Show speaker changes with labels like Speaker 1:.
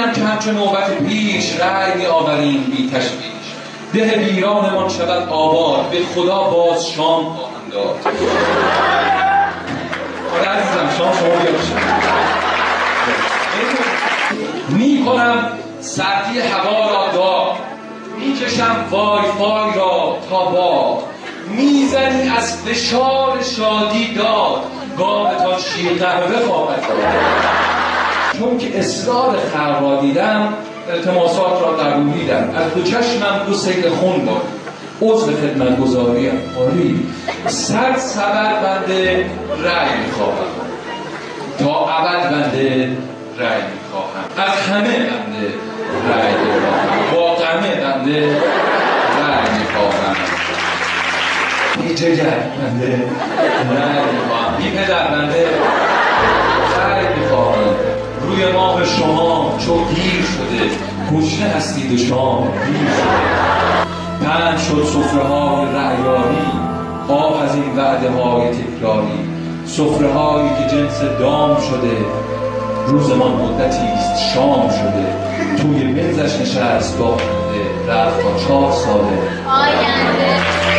Speaker 1: میبینم که همچون نوبت پیش رأی میآوریم بی تشویش. ده ویرانمان شود آباد، به خدا باز شام خواهم داد. آره عزیزم شام شما بیارشم. میکنم سردی هوا را داد، میکشم وای فای را تا باد. میزنی از فشار شادی داد، گاهتان شیر قهوه خواهد داد. چون که اصرار خلق را دیدم، التماسات را قبولیدم. از دو چشمم دو سیل خون داد، عضو خدمتگزاریم آری. صد سبد بنده رأی میخواهم، تا ابد بنده رأی میخواهم. از همه بنده رأی میخواهم، با همه بنده رأی میخواهم. بی جگر بنده رأی میخواهم، بی پدر بنده رأی میخواهم. روی ماه شما چون دیر شده، گشنه هستید و شام دیر شده. پنج شد سفره های رعیانی، آه از این وعده های تکراری. سفره هایی که جنس دام شده، روزمان مدتی است شام شده. توی بنزش نشست باخته، رفت با 4 ساله آینده.